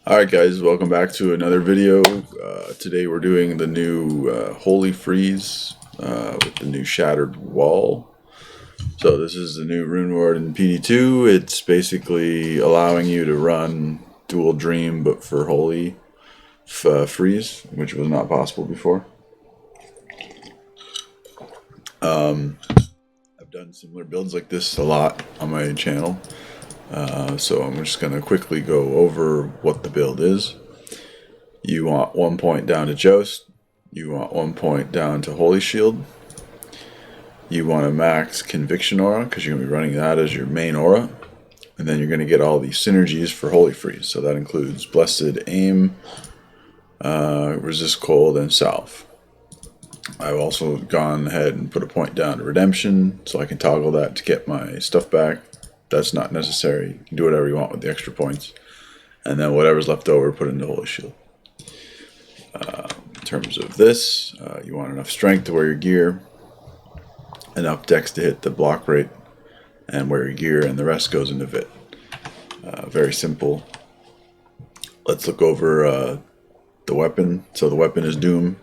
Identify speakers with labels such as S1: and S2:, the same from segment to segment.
S1: Alright guys, welcome back to another video. Today we're doing the new Holy Freeze with the new Shattered Wall. So this is the new Rune Ward in PD2. It's basically allowing you to run Dual Dream but for Holy Freeze, which was not possible before. I've done similar builds like this a lot on my channel. So I'm just going to quickly go over what the build is. You want 1 point down to Joust. You want 1 point down to Holy Shield. You want a max Conviction Aura because you're going to be running that as your main aura. And then you're going to get all these synergies for Holy Freeze. So that includes Blessed Aim, Resist Cold, and Salve. I've also gone ahead and put a point down to Redemption so I can toggle that to get my stuff back. That's not necessary. You can do whatever you want with the extra points. And then whatever's left over, put into Holy Shield. In terms of this, you want enough strength to wear your gear, enough dex to hit the block rate, and wear your gear, and the rest goes into Vit. Very simple. Let's look over the weapon. So the weapon is Doom.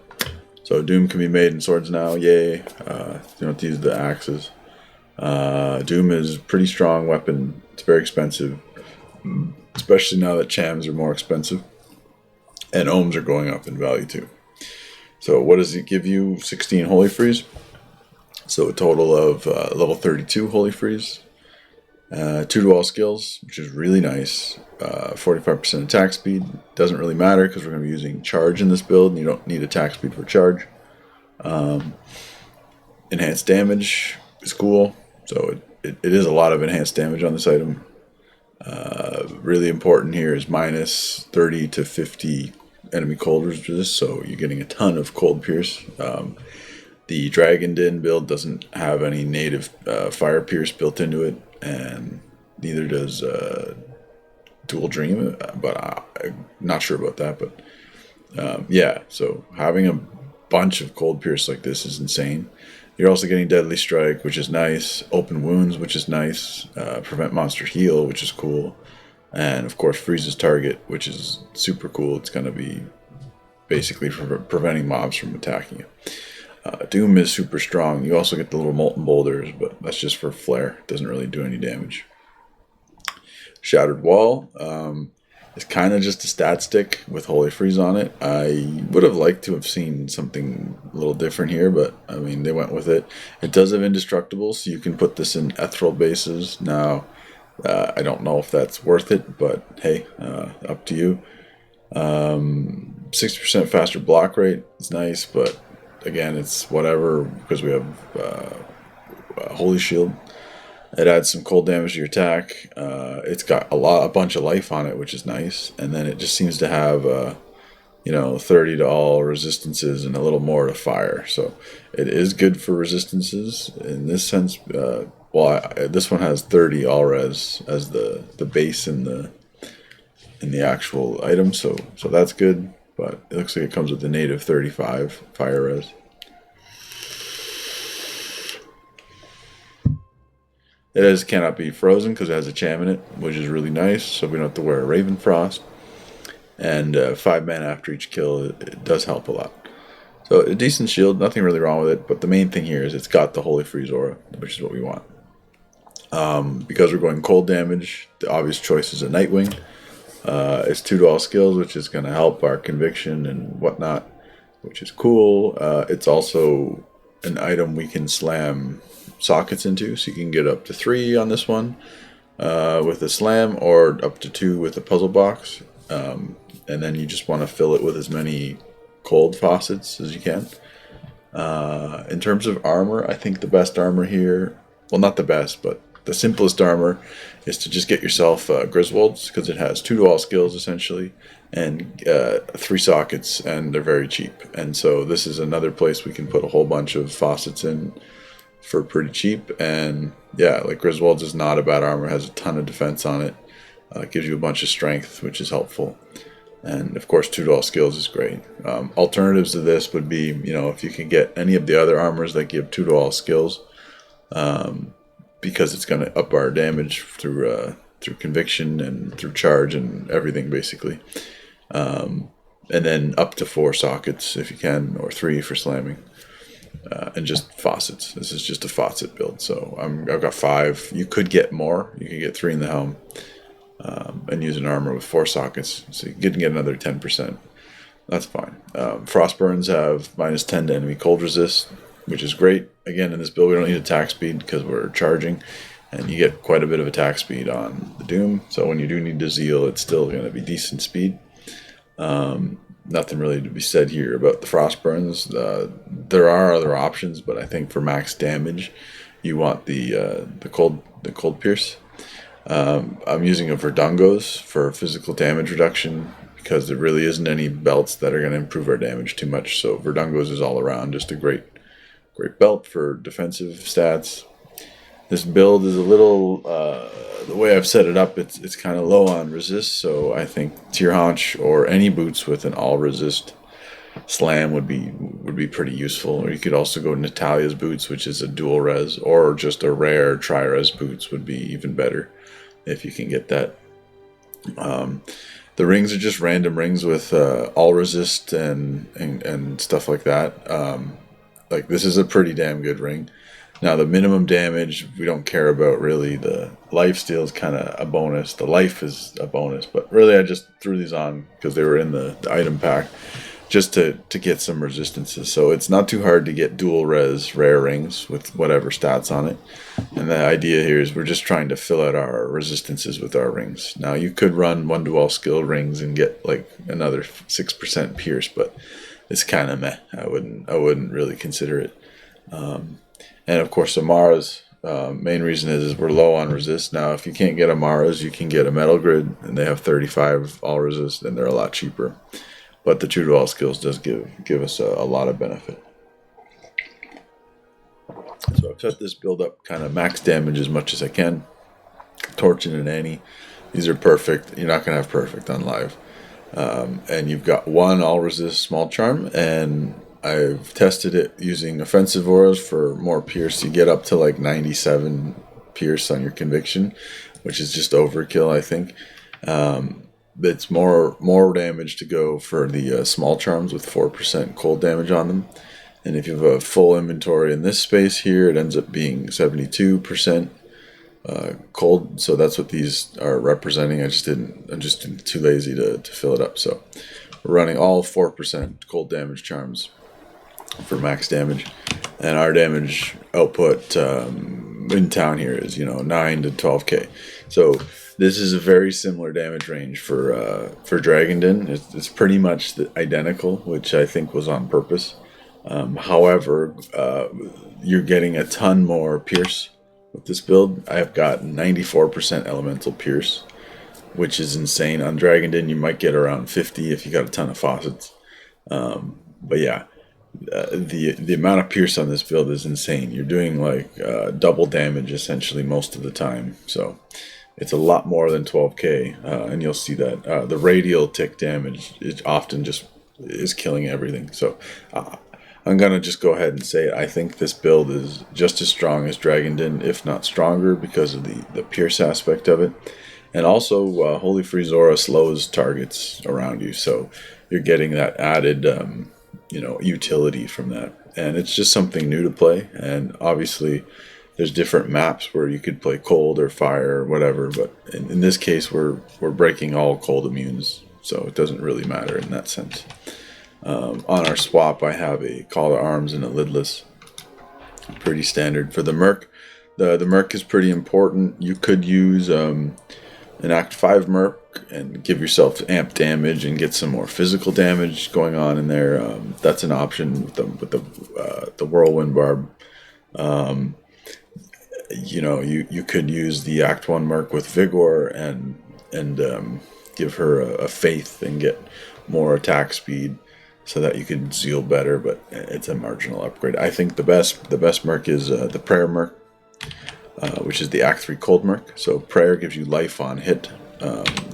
S1: So Doom can be made in swords now. Yay. You don't have to use the axes. Doom is a pretty strong weapon. It's very expensive, especially now that Chams are more expensive and Ohms are going up in value too. So what does it give you? 16 Holy Freeze, so a total of level 32 Holy Freeze, 2 to all skills, which is really nice. 45% attack speed. Doesn't really matter because we're going to be using charge in this build and you don't need attack speed for charge. Enhanced damage is cool. So it is a lot of enhanced damage on this item. Really important here is minus 30 to 50 enemy cold resist, so you're getting a ton of cold pierce. The Dragon Den build doesn't have any native fire pierce built into it, and neither does Dual Dream, but I'm not sure about that. But yeah, so having a bunch of cold pierce like this is insane. You're also getting Deadly Strike, which is nice, Open Wounds, which is nice, Prevent Monster Heal, which is cool, and of course Freezes Target, which is super cool. It's going to be basically preventing mobs from attacking you. Doom is super strong. You also get the little Molten Boulders, but that's just for flair. It doesn't really do any damage. Shattered Wall. It's kind of just a stat stick with Holy Freeze on it. I would have liked to have seen something a little different here, but I mean, they went with it. It does have Indestructible, so you can put this in ethereal bases. Now, I don't know if that's worth it, but hey, up to you. 60% faster block rate is nice, but again, it's whatever because we have Holy Shield. It adds some cold damage to your attack. It's got a bunch of life on it, which is nice. And then it just seems to have, 30 to all resistances and a little more to fire. So it is good for resistances in this sense. This one has 30 all res as the base in the actual item. So that's good. But it looks like it comes with the native 35 fire res. It cannot be frozen because it has a Cham in it, which is really nice, so we don't have to wear a Raven Frost. And 5 mana after each kill, it does help a lot. So a decent shield, nothing really wrong with it, but the main thing here is it's got the Holy Freeze aura, which is what we want. Because we're going cold damage, the obvious choice is a Nightwing. It's 2 to all skills, which is going to help our conviction and whatnot, which is cool. It's also an item we can slam sockets into, so you can get up to 3 on this one with a slam, or up to 2 with a puzzle box, and then you just want to fill it with as many cold faucets as you can. In terms of armor, I think the best armor here, well, not the best, but the simplest armor is to just get yourself Griswold's, because it has 2 to all skills essentially, and 3 sockets, and they're very cheap. And so this is another place we can put a whole bunch of faucets in for pretty cheap. And yeah, like Griswold's is not a bad armor, has a ton of defense on it. It gives you a bunch of strength, which is helpful. And of course 2 to all skills is great. Alternatives to this would be, if you can get any of the other armors that give 2 to all skills, because it's going to up our damage through through conviction and through charge and everything basically. And then up to 4 sockets if you can, or 3 for slamming. And just faucets. This is just a faucet build. So I've got 5. You could get more. You could get 3 in the helm. And use an armor with 4 sockets. So you can get another 10%. That's fine. Frostburns have -10 to enemy cold resist, which is great. Again, in this build, we don't need attack speed because we're charging. And you get quite a bit of attack speed on the Doom. So when you do need to Zeal, it's still going to be decent speed. Nothing really to be said here about the Frostburns. There are other options, but I think for max damage, you want the cold pierce. I'm using a Verdungos for physical damage reduction because there really isn't any belts that are going to improve our damage too much. So Verdungos is all around just a great belt for defensive stats. This build is a little, the way I've set it up, it's kind of low on resist, so I think Tier Haunch or any boots with an all resist slam would be pretty useful. Or you could also go Natalia's boots, which is a dual res, or just a rare tri-res boots would be even better if you can get that. The rings are just random rings with all resist and stuff like that. Like this is a pretty damn good ring. Now the minimum damage we don't care about really. The life steal is kind of a bonus. The life is a bonus, but really I just threw these on because they were in the item pack, just to get some resistances. So it's not too hard to get dual res rare rings with whatever stats on it. And the idea here is we're just trying to fill out our resistances with our rings. Now you could run 1 dual skill rings and get like another 6% pierce, but it's kind of meh. I wouldn't really consider it. And of course, Amara's main reason is we're low on resist. Now, if you can't get Amara's, you can get a Metal Grid, and they have 35 all resist, and they're a lot cheaper. But the true to all skills does give us a lot of benefit. So I've set this build up kind of max damage as much as I can. Torchin and Annie, these are perfect. You're not going to have perfect on live. And you've got 1 all resist small charm, and I've tested it using offensive auras for more pierce. You get up to like 97 pierce on your conviction, which is just overkill, I think. It's more damage to go for the small charms with 4% cold damage on them. And if you have a full inventory in this space here, it ends up being 72% cold. So that's what these are representing. I'm just too lazy to fill it up. So we're running all 4% cold damage charms for max damage, and our damage output in town here is 9 to 12k. So this is a very similar damage range for Dragondin. It's pretty much identical, which I think was on purpose. However, you're getting a ton more pierce with this build. I've got 94% elemental pierce, which is insane. On Dragondin, you might get around 50 if you got a ton of faucets. But yeah. The amount of pierce on this build is insane. You're doing like double damage essentially most of the time, so it's a lot more than 12k, and you'll see that the radial tick damage is often just killing everything. So I'm gonna just go ahead and say it. I think this build is just as strong as Dragondin, if not stronger, because of the pierce aspect of it, and also Holy Freeze Aura slows targets around you, so you're getting that added utility from that. And it's just something new to play, and obviously there's different maps where you could play cold or fire or whatever, but in this case we're breaking all cold immunes, so it doesn't really matter in that sense. On our swap I have a Call to Arms and a Lidless, pretty standard. For the Merc, the Merc is pretty important. You could use an Act 5 Merc and give yourself amp damage and get some more physical damage going on in there. That's an option with the Whirlwind Barb. You could use the Act 1 Merc with Vigor and give her a Faith and get more attack speed so that you could Zeal better, but it's a marginal upgrade. I think the best Merc is the Prayer Merc, which is the Act 3 Cold Merc. So Prayer gives you life on hit.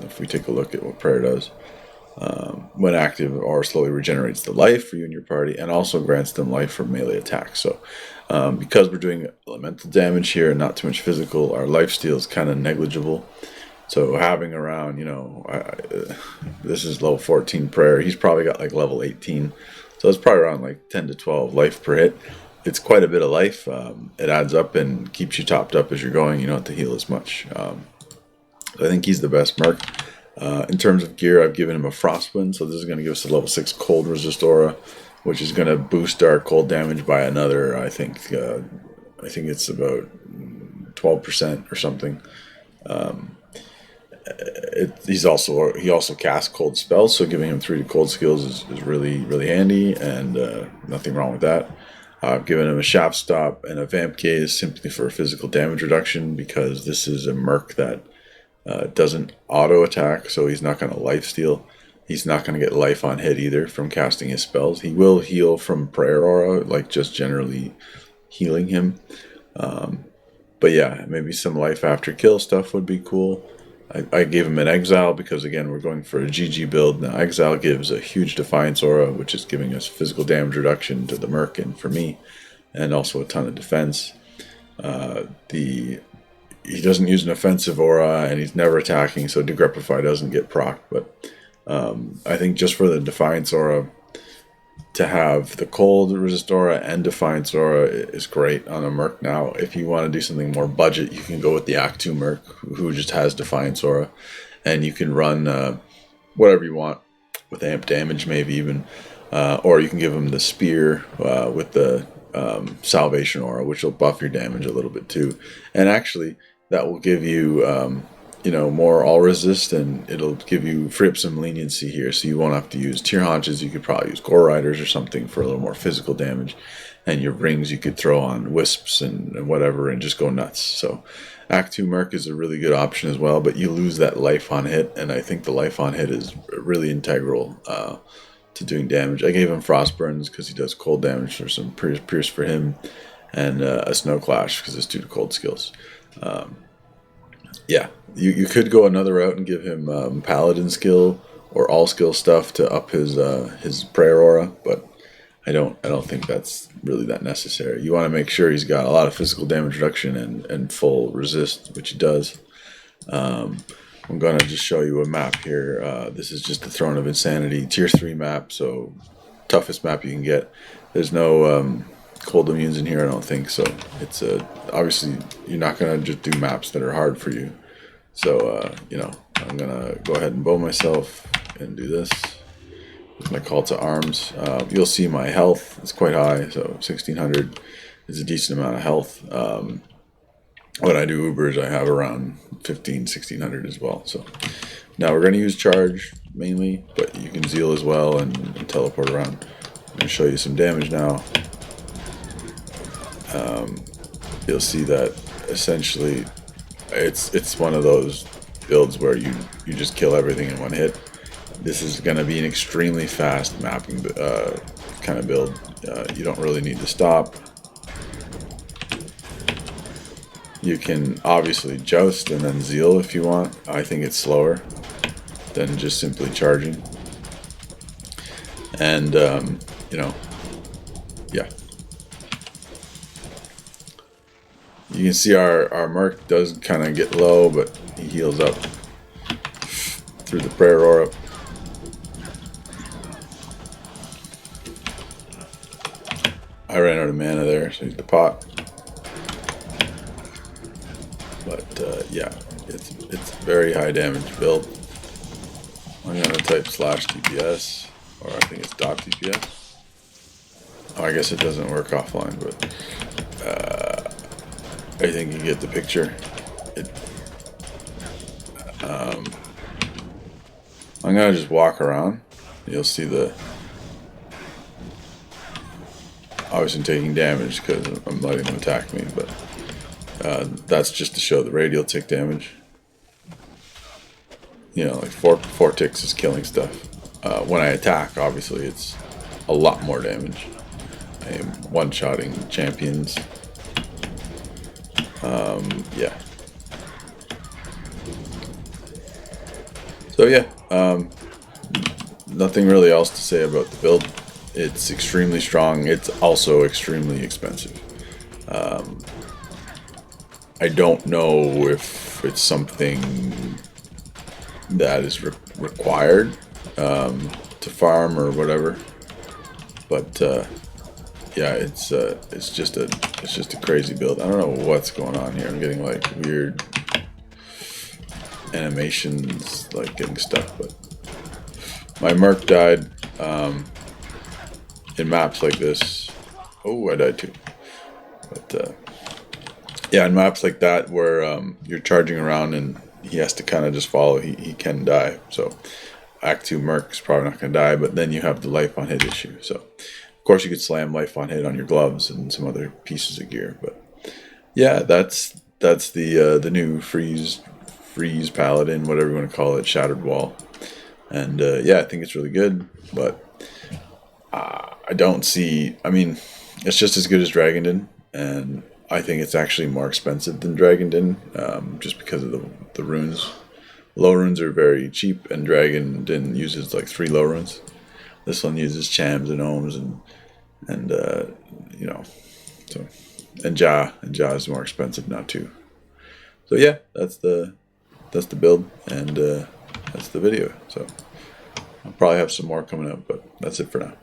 S1: If we take a look at what Prayer does, when active, or slowly regenerates the life for you and your party, and also grants them life from melee attacks. So because we're doing elemental damage here and not too much physical, our life steal is kind of negligible. So having around, this is level 14 prayer. He's probably got like level 18. So it's probably around like 10 to 12 life per hit. It's quite a bit of life. It adds up and keeps you topped up as you're going. You don't have to heal as much. I think he's the best merc. In terms of gear, I've given him a Frostwind. So this is going to give us a level 6 cold resist aura, which is going to boost our cold damage by another, I think it's about 12% or something. He also casts cold spells, so giving him 3 to cold skills is really, really handy, and nothing wrong with that. I've given him a Shaft Stop and a Vamp Gaze simply for physical damage reduction, because this is a merc that doesn't auto attack, so he's not going to life steal. He's not going to get life on hit either from casting his spells. He will heal from prayer aura, like just generally healing him. But yeah, maybe some life after kill stuff would be cool. I gave him an Exile because, again, we're going for a GG build. Now, Exile gives a huge Defiance aura, which is giving us physical damage reduction to the merc and for me, and also a ton of defense. He doesn't use an offensive aura, and he's never attacking, so Degrepify doesn't get procced. But I think just for the Defiance aura, to have the cold resist aura and Defiance aura is great on a merc. Now, if you want to do something more budget, you can go with the Act 2 merc, who just has Defiance aura, and you can run whatever you want with amp damage, maybe even, or you can give him the spear with the Salvation aura, which will buff your damage a little bit too. And actually, that will give you more all resist, and it'll free up some leniency here, so you won't have to use Tear Haunches. You could probably use Gore Riders or something for a little more physical damage, and your rings you could throw on Wisps and whatever and just go nuts. So Act 2 Merc is a really good option as well, but you lose that life on hit, and I think the life on hit is really integral to doing damage. I gave him Frostburns because he does cold damage for some Pierce for him, and a Snow Clash because it's 2 to cold skills. Yeah, you could go another route and give him Paladin skill or all skill stuff to up his prayer aura, but I don't think that's really that necessary. You want to make sure he's got a lot of physical damage reduction and full resist, which he does. I'm going to just show you a map here. This is just the Throne of Insanity tier 3 map, so toughest map you can get. There's no cold immunes in here, I don't think, so it's obviously you're not going to just do maps that are hard for you. So I'm gonna go ahead and bow myself and do this with my call to arms. You'll see my health is quite high, so 1600 is a decent amount of health. When I do Ubers, I have around 1600 as well. So now we're going to use charge mainly, but you can zeal as well and teleport around. I'm going to show you some damage now. You'll see that essentially it's one of those builds where you just kill everything in one hit. This is going to be an extremely fast mapping kind of build. You don't really need to stop. You can obviously joust and then zeal if you want. I think it's slower than just simply charging. And yeah. You can see our Merc does kind of get low, but he heals up through the prayer aura. I ran out of mana there, so he's the pot. But yeah, it's very high damage build. I'm gonna type /DPS, or I think it's .DPS. Oh, I guess it doesn't work offline, but I think you get the picture. I'm gonna just walk around. You'll see obviously I'm taking damage because I'm letting them attack me, but that's just to show the radial tick damage. Like four ticks is killing stuff. When I attack, obviously it's a lot more damage. I am one-shotting champions. Yeah. So yeah, nothing really else to say about the build. It's extremely strong. It's also extremely expensive. I don't know if it's something that is required to farm or whatever. But yeah, it's just a crazy build. I don't know what's going on here. I'm getting like weird animations, like getting stuck. But my Merc died in maps like this. Oh, I died too. But yeah, in maps like that where you're charging around and he has to kind of just follow, he can die. So Act 2 Merc's probably not going to die, but then you have the life on hit issue. So of course you could slam life on hit on your gloves and some other pieces of gear. But yeah, that's the new freeze paladin, whatever you want to call it, shattered wall. And yeah, I think it's really good, but I don't see. I mean, it's just as good as Dragondin, and I think it's actually more expensive than Dragondin, just because of the runes. Low runes are very cheap, and Dragondin uses like 3 low runes. This one uses chams and ohms and you know, so and Ja is more expensive now too. So yeah, that's the build, and that's the video. So I'll probably have some more coming up, but that's it for now.